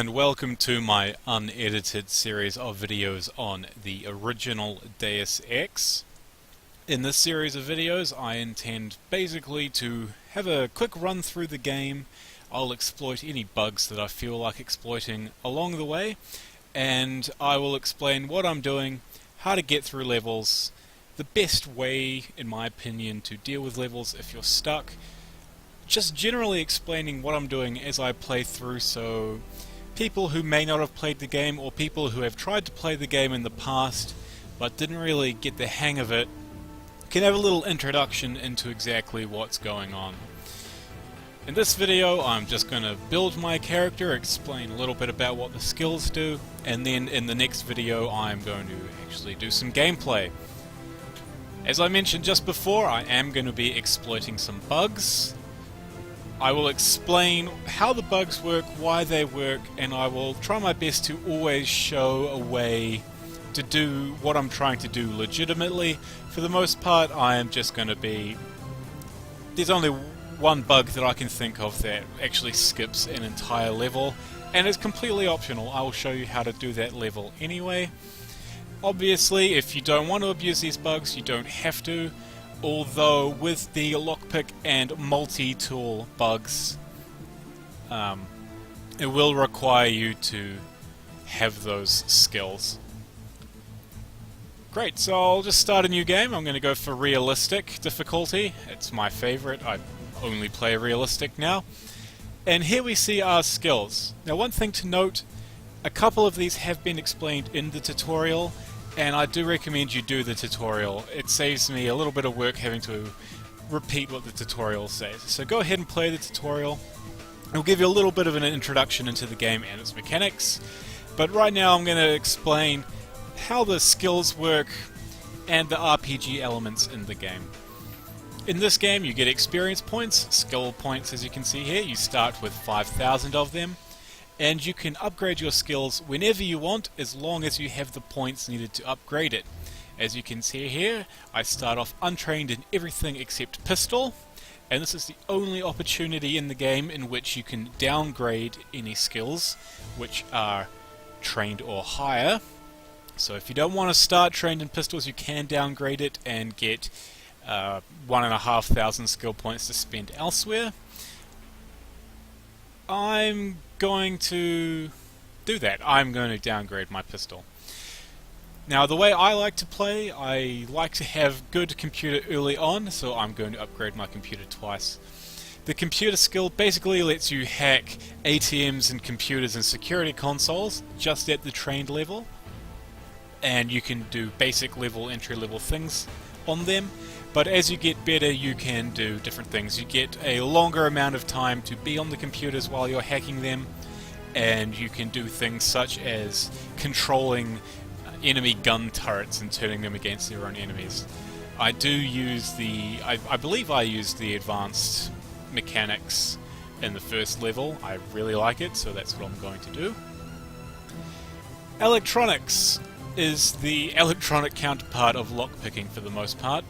and welcome to my unedited series of videos on the original Deus Ex. In this series of videos I intend basically to have a quick run through the game. I'll exploit any bugs that I feel like exploiting along the way, and I will explain what I'm doing, how to get through levels, the best way, in my opinion, to deal with levels if you're stuck. Just generally explaining what I'm doing as I play through, so people who may not have played the game, or people who have tried to play the game in the past but didn't really get the hang of it, can have a little introduction into exactly what's going on. In this video I'm just going to build my character, explain a little bit about what the skills do, and then in the next video I'm going to actually do some gameplay. As I mentioned just before, I am going to be exploiting some bugs. I will explain how the bugs work, why they work, and I will try my best to always show a way to do what I'm trying to do legitimately. For the most part, I am just going to be... There's only one bug that I can think of that actually skips an entire level, and it's completely optional. I will show you how to do that level anyway. Obviously, if you don't want to abuse these bugs, you don't have to. Although with the lockpick and multi-tool bugs, it will require you to have those skills. Great, so I'll just start a new game. I'm going to go for realistic difficulty. It's my favorite. I only play realistic now. And here we see our skills. Now, one thing to note, a couple of these have been explained in the tutorial, and I do recommend you do the tutorial. It saves me a little bit of work having to repeat what the tutorial says. So go ahead and play the tutorial. It'll give you a little bit of an introduction into the game and its mechanics. But right now I'm going to explain how the skills work and the RPG elements in the game. In this game you get experience points, skill points as you can see here. You start with 5,000 of them. And you can upgrade your skills whenever you want, as long as you have the points needed to upgrade it. As you can see here, I start off untrained in everything except pistol, and this is the only opportunity in the game in which you can downgrade any skills which are trained or higher. So if you don't want to start trained in pistols, you can downgrade it and get 1,500 skill points to spend elsewhere. I'm going to do that. I'm going to downgrade my pistol. Now, the way I like to play, I like to have good computer early on, so I'm going to upgrade my computer twice. The computer skill basically lets you hack ATMs and computers and security consoles just at the trained level, and you can do basic level, entry level things on them. But as you get better, you can do different things. You get a longer amount of time to be on the computers while you're hacking them, and you can do things such as controlling enemy gun turrets and turning them against their own enemies. I do use I believe I used the advanced mechanics in the first level. I really like it, so that's what I'm going to do. Electronics is the electronic counterpart of lockpicking for the most part.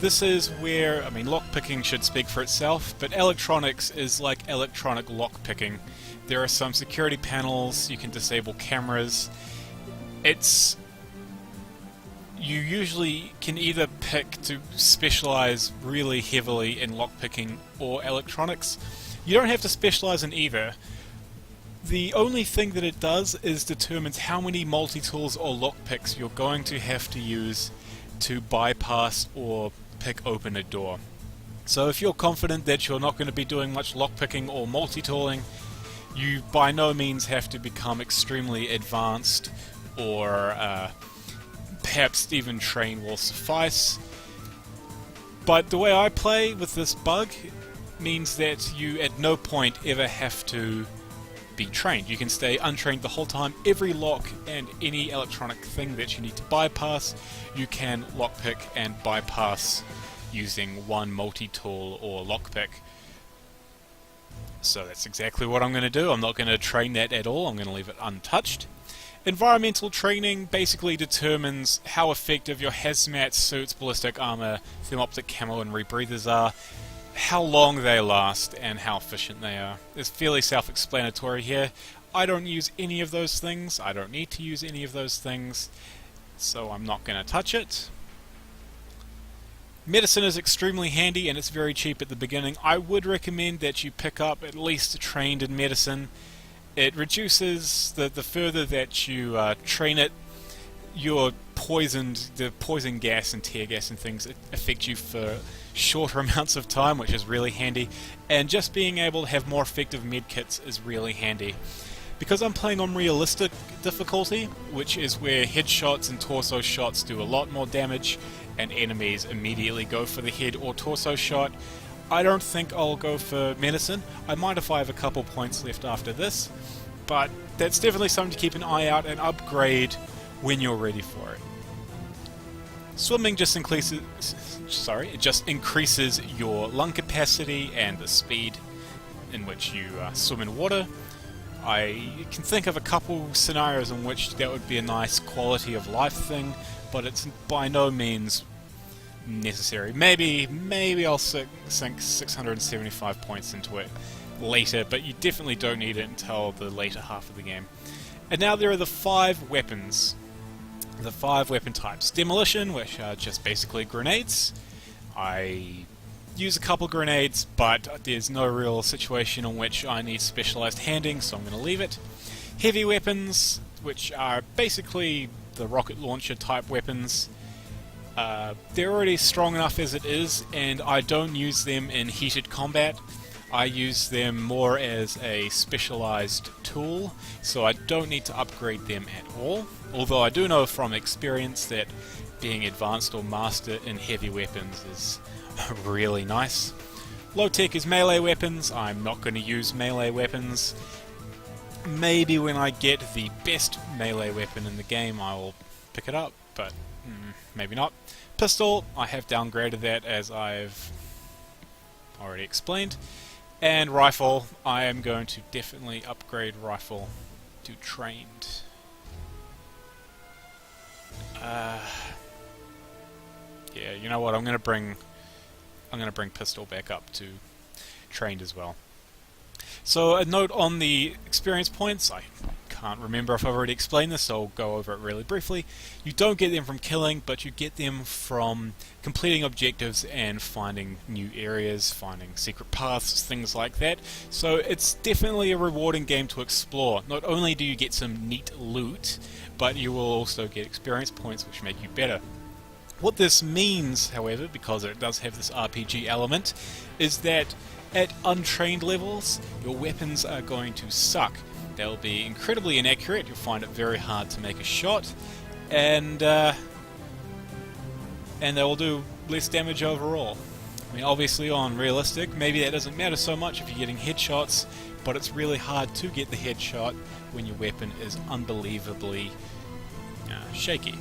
This is where, I mean, lockpicking should speak for itself, but electronics is like electronic lockpicking. There are some security panels, you can disable cameras. You usually can either pick to specialize really heavily in lockpicking or electronics. You don't have to specialize in either. The only thing that it does is determines how many multi-tools or lockpicks you're going to have to use to bypass or pick open a door. So if you're confident that you're not going to be doing much lockpicking or multi-tooling, you by no means have to become extremely advanced, or perhaps even train will suffice. But the way I play with this bug means that you at no point ever have to be trained. You can stay untrained the whole time. Every lock and any electronic thing that you need to bypass, you can lockpick and bypass using one multi-tool or lockpick. So that's exactly what I'm going to do. I'm not going to train that at all. I'm going to leave it untouched. Environmental training basically determines how effective your hazmat suits, ballistic armor, thermoptic camo and rebreathers are. how long they last and how efficient they are. It's fairly self-explanatory here. I don't use any of those things. I don't need to use any of those things, so I'm not going to touch it. Medicine is extremely handy and it's very cheap at the beginning. I would recommend that you pick up at least trained in medicine. It reduces the further that you train it, you're poisoned. The poison gas and tear gas and things affect you for shorter amounts of time, which is really handy. And just being able to have more effective medkits is really handy. Because I'm playing on realistic difficulty, which is where headshots and torso shots do a lot more damage, and enemies immediately go for the head or torso shot, I don't think I'll go for medicine. I might if I have a couple points left after this, but that's definitely something to keep an eye out and upgrade when you're ready for it. Swimming just increases your lung capacity and the speed in which you swim in water. I can think of a couple scenarios in which that would be a nice quality of life thing, but it's by no means necessary. Maybe I'll sink 675 points into it later, but you definitely don't need it until the later half of the game. And now there are the 5 weapons. The 5 weapon types. Demolition, which are just basically grenades. I use a couple grenades, but there's no real situation in which I need specialized handing, so I'm going to leave it. Heavy weapons, which are basically the rocket launcher type weapons. They're already strong enough as it is, and I don't use them in heated combat. I use them more as a specialized tool, so I don't need to upgrade them at all. Although I do know from experience that being advanced or master in heavy weapons is really nice. Low tech is melee weapons. I'm not going to use melee weapons. Maybe when I get the best melee weapon in the game I will pick it up, but maybe not. Pistol, I have downgraded that as I've already explained. And rifle, I am going to definitely upgrade rifle to trained. Yeah, you know what? I'm gonna bring pistol back up to trained as well. So a note on the experience points. I can't remember if I've already explained this, so I'll go over it really briefly. You don't get them from killing, but you get them from completing objectives and finding new areas, finding secret paths, things like that. So it's definitely a rewarding game to explore. Not only do you get some neat loot, but you will also get experience points which make you better. What this means, however, because it does have this RPG element, is that at untrained levels, your weapons are going to suck. They'll be incredibly inaccurate, you'll find it very hard to make a shot, and they will do less damage overall. I mean, obviously on realistic, maybe that doesn't matter so much if you're getting headshots, but it's really hard to get the headshot when your weapon is unbelievably shaky.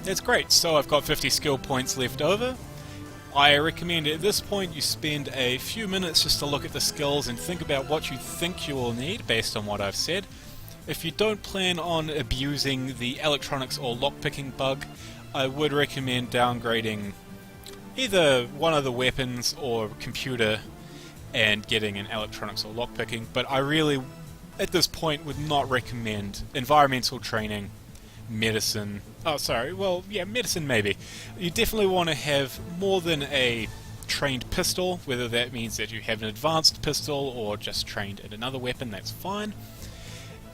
That's great, so I've got 50 skill points left over. I recommend at this point you spend a few minutes just to look at the skills and think about what you think you will need based on what I've said. If you don't plan on abusing the electronics or lockpicking bug, I would recommend downgrading either one of the weapons or computer and getting an electronics or lockpicking, but I really, at this point, would not recommend environmental training, medicine. Medicine maybe. You definitely want to have more than a trained pistol, whether that means that you have an advanced pistol or just trained in another weapon, that's fine.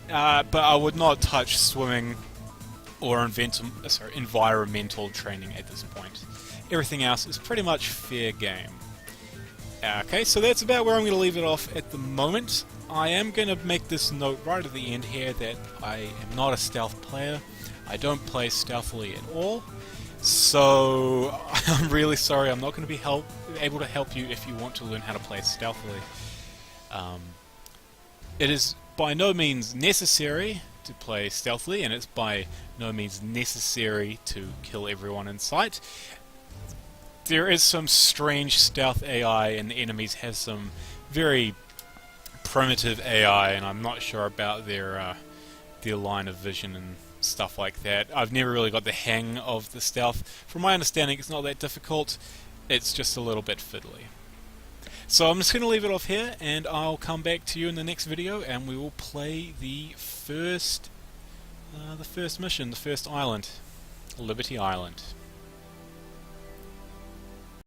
But I would not touch swimming or environmental training at this point. Everything else is pretty much fair game. Okay, so that's about where I'm going to leave it off at the moment. I am going to make this note right at the end here that I am not a stealth player. I don't play stealthily at all, so I'm really sorry. I'm not going to be able to help you if you want to learn how to play stealthily. It is by no means necessary to play stealthily, and it's by no means necessary to kill everyone in sight. There is some strange stealth AI, and the enemies have some very primitive AI, and I'm not sure about their line of vision and stuff like that. I've never really got the hang of the stealth. From my understanding, it's not that difficult. It's just a little bit fiddly. So I'm just going to leave it off here, and I'll come back to you in the next video, and we will play the first mission, the first island, Liberty Island.